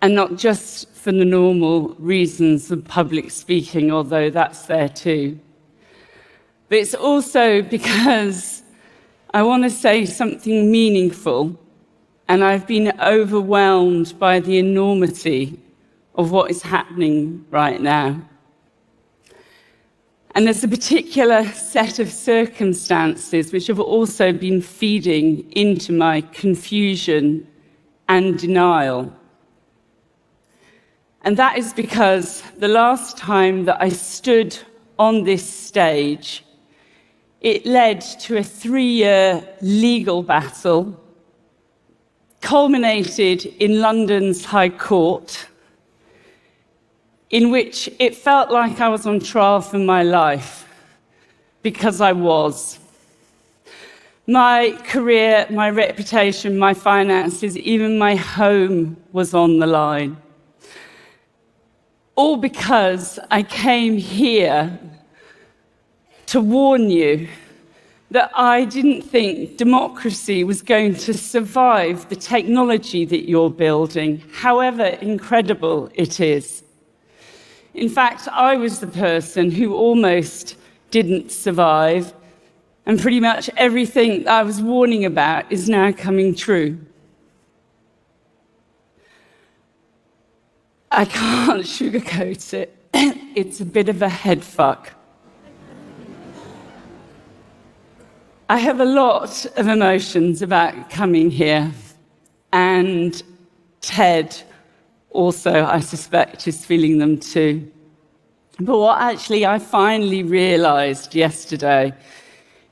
and not just for the normal reasons of public speaking, although that's there too. But it's also because I want to say something meaningful, and I've been overwhelmed by the enormity of what is happening right now. And there's a particular set of circumstances which have also been feeding into my confusion and denial. And that is because the last time that I stood on this stage, it led to a 3-year legal battle, culminated in London's High Court, in which it felt like I was on trial for my life, because I was. My career, my reputation, my finances, even my home was on the line. All because I came here to warn you that I didn't think democracy was going to survive the technology that you're building, however incredible it is. In fact, I was the person who almost didn't survive, and pretty much everything that I was warning about is now coming true. I can't sugarcoat it. It's a bit of a head fuck. I have a lot of emotions about coming here, and TED also, I suspect, is feeling them too. But what actually I finally realized yesterday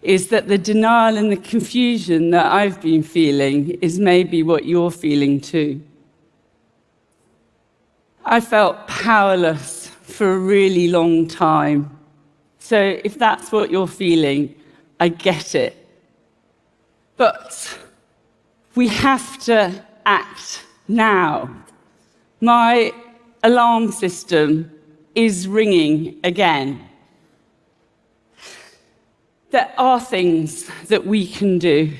is that the denial and the confusion that I've been feeling is maybe what you're feeling too. I felt powerless for a really long time. So if that's what you're feeling, I get it. But we have to act now. My alarm system is ringing again. There are things that we can do.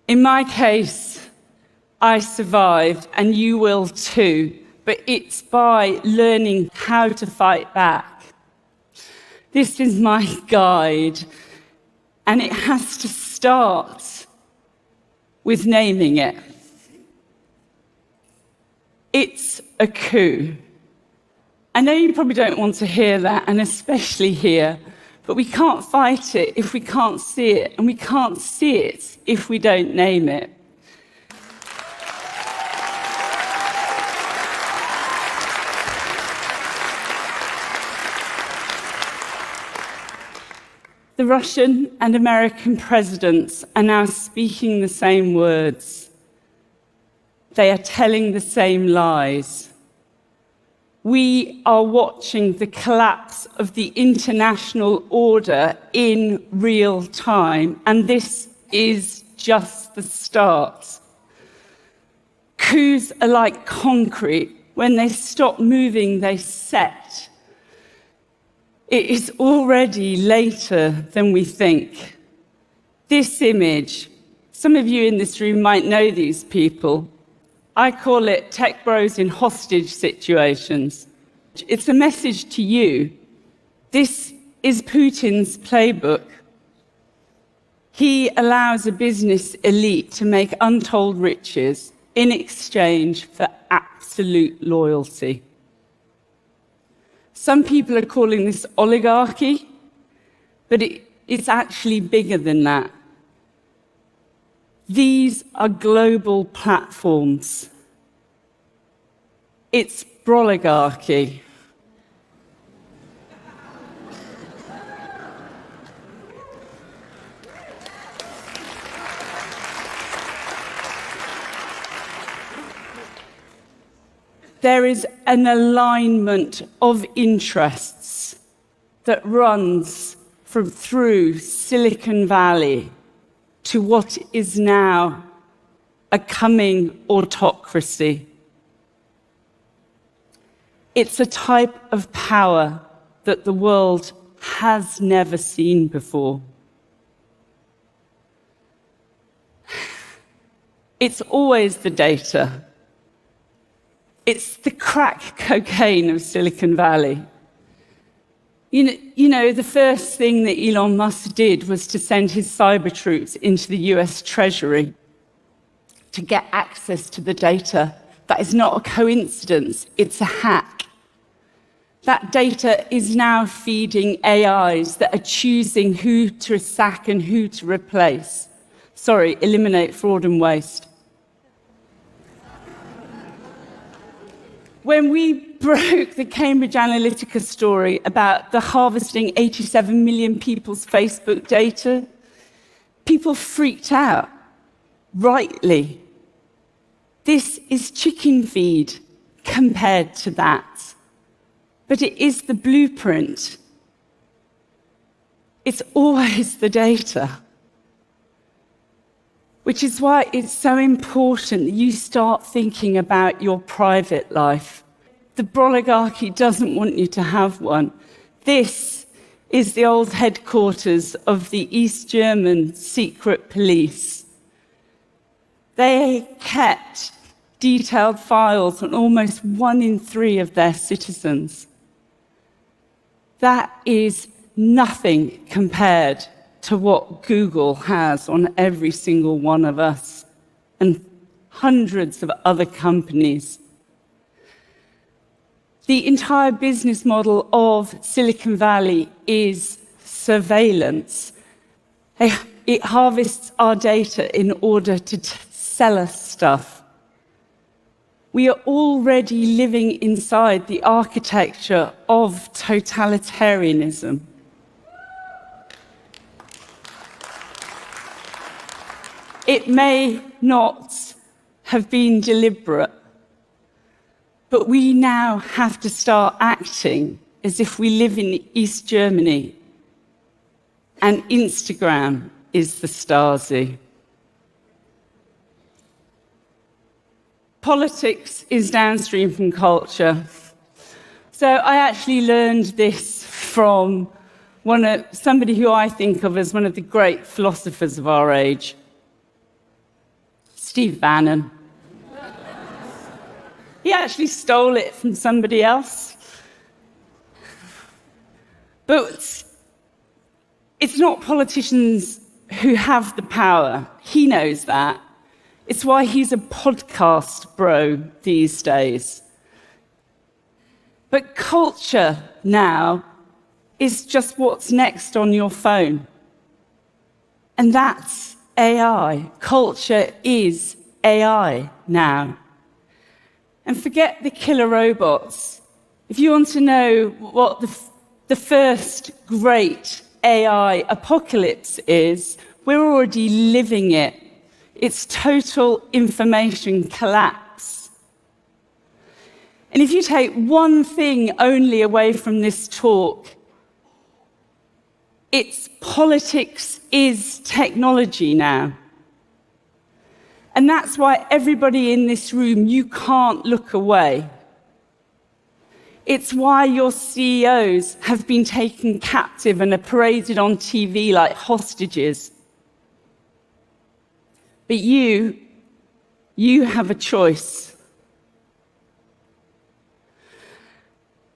In my case, I survived, and you will too, but it's by learning how to fight back. This is my guide, and it has to start with naming it. It's a coup. I know you probably don't want to hear that, and especially here, but we can't fight it if we can't see it, and we can't see it if we don't name it. The Russian and American presidents are now speaking the same words. They are telling the same lies. We are watching the collapse of the international order in real time, and this is just the start. Coups are like concrete. When they stop moving, they set. It is already later than we think. This image, some of you in this room might know these people. I call it tech bros in hostage situations. It's a message to you. This is Putin's playbook. He allows a business elite to make untold riches in exchange for absolute loyalty. Some people are calling this oligarchy, but it's actually bigger than that. These are global platforms. It's broligarchy. There is an alignment of interests that runs through Silicon Valley to what is now a coming autocracy. It's a type of power that the world has never seen before. It's always the data. It's the crack cocaine of Silicon Valley. You know, the first thing that Elon Musk did was to send his cyber troops into the US Treasury to get access to the data. That is not a coincidence, it's a hack. That data is now feeding AIs that are choosing who to sack and who to replace. Sorry, eliminate fraud and waste. When we broke the Cambridge Analytica story about the harvesting 87 million people's Facebook data, people freaked out, rightly. This is chicken feed compared to that. But it is the blueprint. It's always the data. Which is why it's so important that you start thinking about your private life. The oligarchy doesn't want you to have one. This is the old headquarters of the East German secret police. They kept detailed files on almost 1 in 3 of their citizens. That is nothing compared to what Google has on every single one of us and hundreds of other companies. The entire business model of Silicon Valley is surveillance. It harvests our data in order to sell us stuff. We are already living inside the architecture of totalitarianism. It may not have been deliberate, but we now have to start acting as if we live in East Germany and Instagram is the Stasi. Politics is downstream from culture. So I actually learned this from somebody who I think of as one of the great philosophers of our age, Steve Bannon. He actually stole it from somebody else. But it's not politicians who have the power. He knows that. It's why he's a podcast bro these days. But culture now is just what's next on your phone. And that's AI. Culture is AI now. And forget the killer robots. If you want to know what the first great AI apocalypse is, we're already living it. It's total information collapse. And if you take one thing only away from this talk, it's politics is technology now. And that's why everybody in this room, you can't look away. It's why your CEOs have been taken captive and are paraded on TV like hostages. But you have a choice.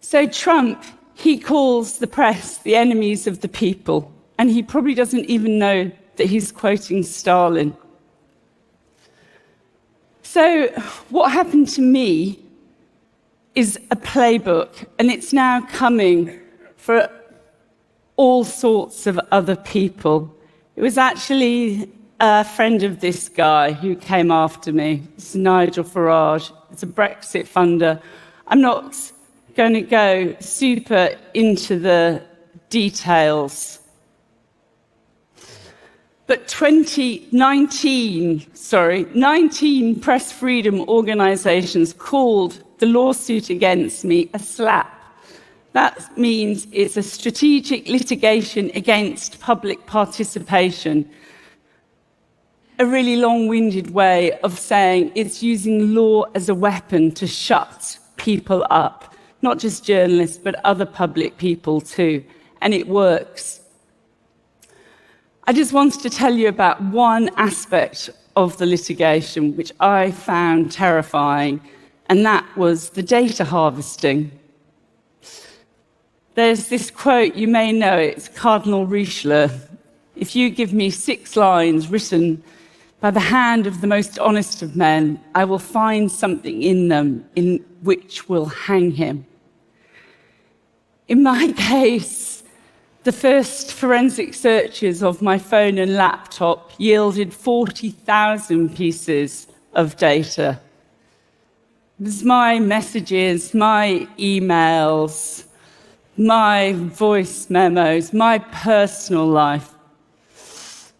So Trump, he calls the press the enemies of the people, and he probably doesn't even know that he's quoting Stalin. So what happened to me is a playbook, and it's now coming for all sorts of other people. It was actually a friend of this guy who came after me. It's Nigel Farage. It's a Brexit funder. I'm not going to go super into the details. But 19 press freedom organizations called the lawsuit against me a slap. That means it's a strategic litigation against public participation. A really long-winded way of saying it's using law as a weapon to shut people up, not just journalists, but other public people too. And it works. I just wanted to tell you about one aspect of the litigation which I found terrifying and that was the data harvesting. There's this quote, you may know it, it's Cardinal Richelieu. If you give me 6 lines written by the hand of the most honest of men, I will find something in them in which will hang him. In my case, the first forensic searches of my phone and laptop yielded 40,000 pieces of data. It was my messages, my emails, my voice memos, my personal life.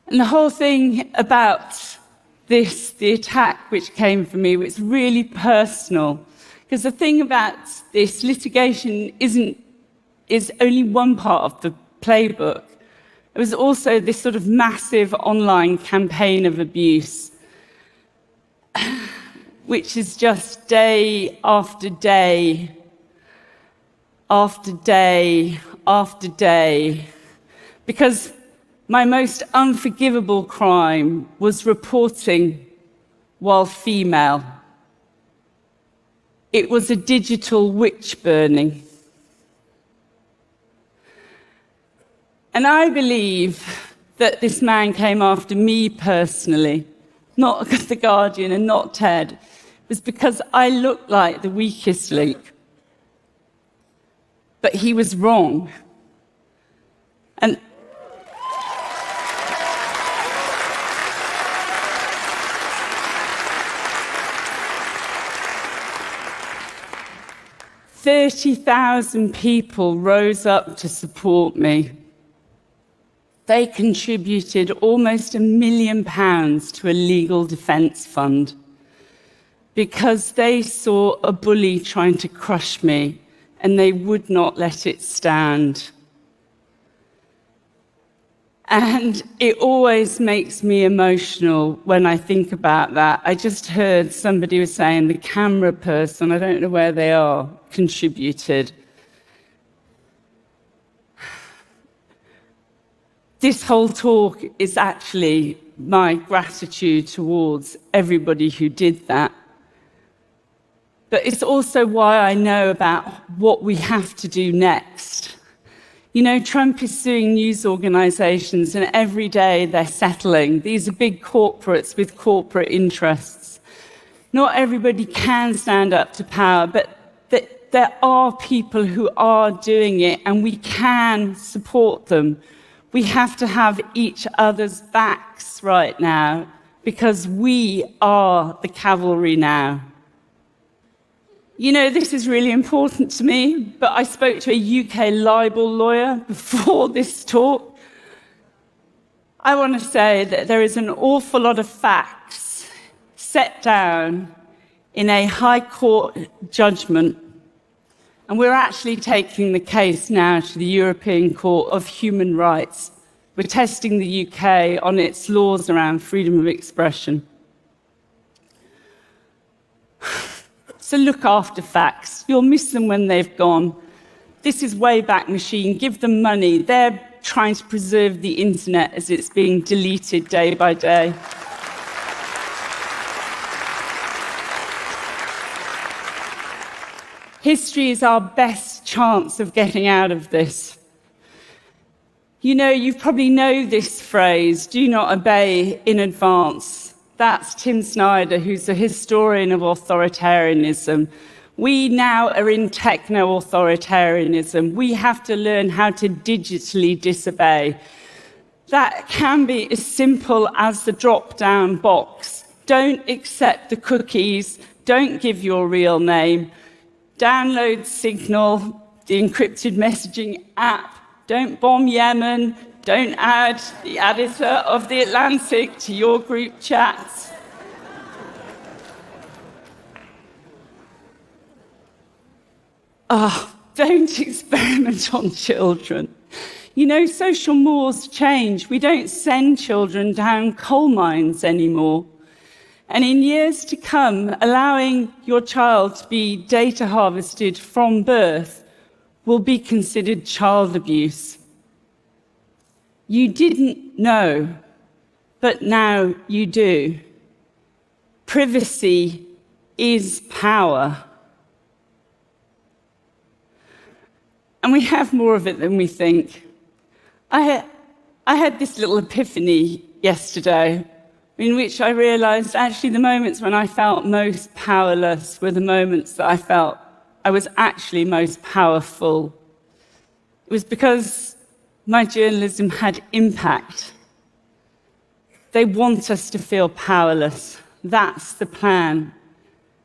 And the whole thing about this, the attack which came from me, was really personal. Because the thing about this, litigation is only one part of the playbook. It was also this sort of massive online campaign of abuse, which is just day after day, after day, after day. Because my most unforgivable crime was reporting while female. It was a digital witch burning. And I believe that this man came after me personally, not The Guardian and not TED. It was because I looked like the weakest link. But he was wrong. And "30,000 people rose up to support me. They contributed almost £1 million to a legal defence fund because they saw a bully trying to crush me and they would not let it stand." And it always makes me emotional when I think about that. I just heard somebody was saying the camera person, I don't know where they are, contributed. This whole talk is actually my gratitude towards everybody who did that. But it's also why I know about what we have to do next. You know, Trump is suing news organizations, and every day they're settling. These are big corporates with corporate interests. Not everybody can stand up to power, but there are people who are doing it, and we can support them. We have to have each other's backs right now, because we are the cavalry now. You know, this is really important to me, but I spoke to a UK libel lawyer before this talk. I want to say that there is an awful lot of facts set down in a High Court judgment, and we're actually taking the case now to the European Court of Human Rights. We're testing the UK on its laws around freedom of expression. So look after facts. You'll miss them when they've gone. This is Wayback Machine. Give them money. They're trying to preserve the internet as it's being deleted day by day. History is our best chance of getting out of this. You know, you probably know this phrase, do not obey in advance. That's Tim Snyder, who's a historian of authoritarianism. We now are in techno-authoritarianism. We have to learn how to digitally disobey. That can be as simple as the drop-down box. Don't accept the cookies. Don't give your real name. Download Signal, the encrypted messaging app. Don't bomb Yemen. Don't add the editor of The Atlantic to your group chats. Don't experiment on children. You know, social mores change. We don't send children down coal mines anymore. And in years to come, allowing your child to be data harvested from birth will be considered child abuse. You didn't know, but now you do. Privacy is power. And we have more of it than we think. I had this little epiphany yesterday in which I realized actually the moments when I felt most powerless were the moments that I felt I was actually most powerful. It was because my journalism had impact. They want us to feel powerless. That's the plan.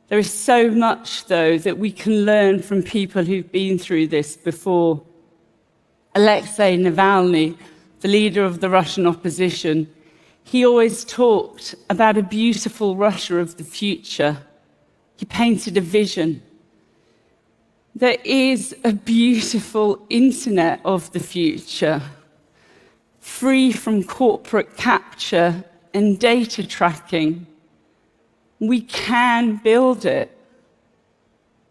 There is so much, though, that we can learn from people who've been through this before. Alexei Navalny, the leader of the Russian opposition, he always talked about a beautiful Russia of the future. He painted a vision. There is a beautiful internet of the future, free from corporate capture and data tracking. We can build it.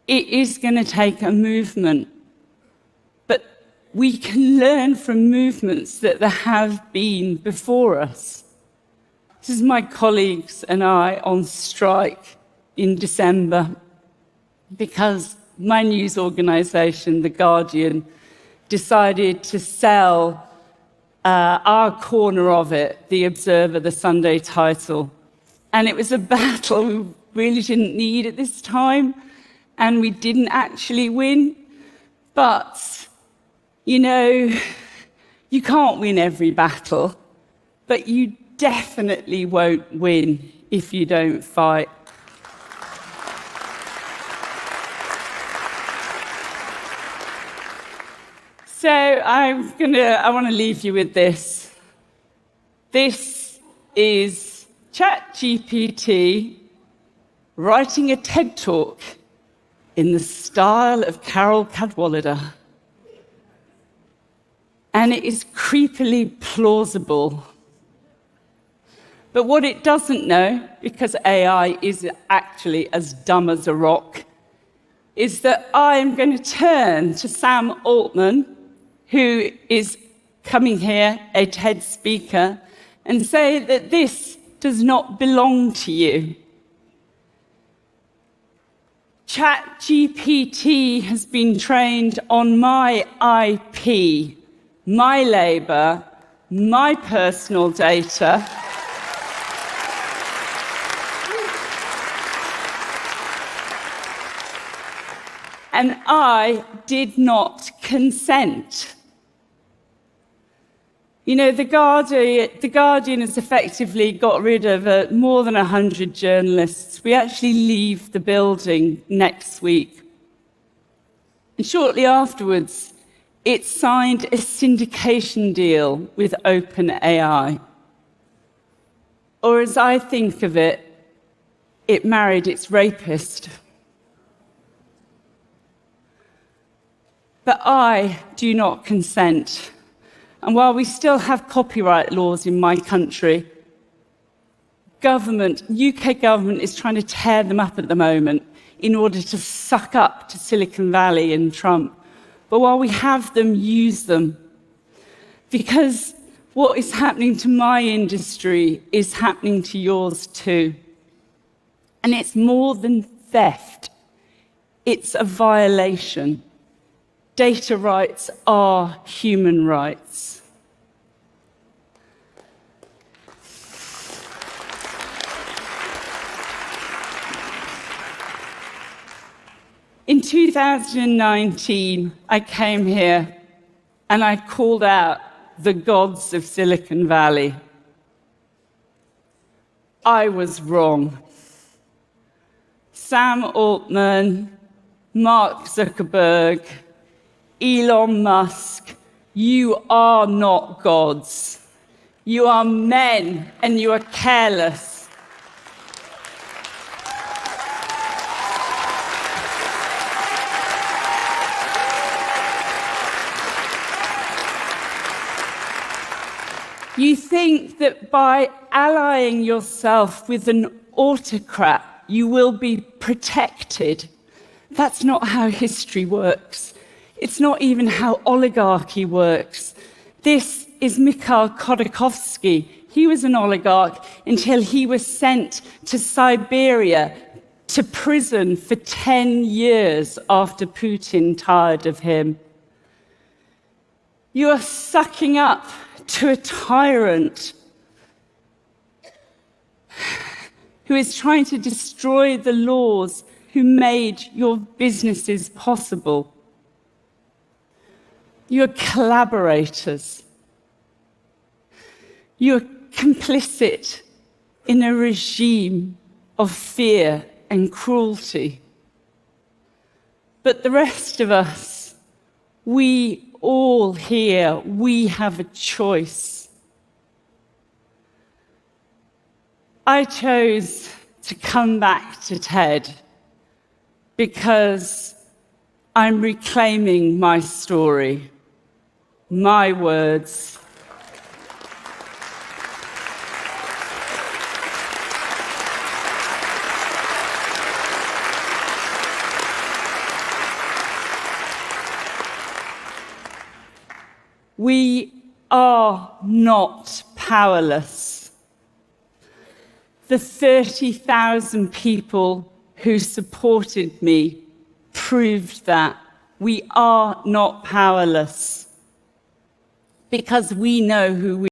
It is going to take a movement, but we can learn from movements that there have been before us. This is my colleagues and I on strike in December because my news organisation, The Guardian, decided to sell our corner of it, The Observer, the Sunday title. And it was a battle we really didn't need at this time, and we didn't actually win. But, you know, you can't win every battle, but you definitely won't win if you don't fight. So I want to leave you with this. This is ChatGPT writing a TED talk in the style of Carole Cadwalladr. And it is creepily plausible. But what it doesn't know, because AI is actually as dumb as a rock, is that I am going to turn to Sam Altman, who is coming here, a TED speaker, and say that this does not belong to you. ChatGPT has been trained on my IP, my labour, my personal data. And I did not consent. You know, The Guardian has effectively got rid of more than 100 journalists. We actually leave the building next week. And shortly afterwards, it signed a syndication deal with OpenAI. Or as I think of it, it married its rapist. But I do not consent. And while we still have copyright laws in my country, UK government is trying to tear them up at the moment in order to suck up to Silicon Valley and Trump. But while we have them, use them. Because what is happening to my industry is happening to yours too. And it's more than theft. It's a violation. Data rights are human rights. In 2019, I came here and I called out the gods of Silicon Valley. I was wrong. Sam Altman, Mark Zuckerberg, Elon Musk, you are not gods. You are men and you are careless. You think that by allying yourself with an autocrat, you will be protected. That's not how history works. It's not even how oligarchy works. This is Mikhail Khodorkovsky. He was an oligarch until he was sent to Siberia to prison for 10 years after Putin tired of him. You are sucking up to a tyrant who is trying to destroy the laws who made your businesses possible. You're collaborators. You're complicit in a regime of fear and cruelty. But the rest of us, we all here, we have a choice. I chose to come back to TED because I'm reclaiming my story, my words. We are not powerless. The 30,000 people who supported me proved that we are not powerless because we know who we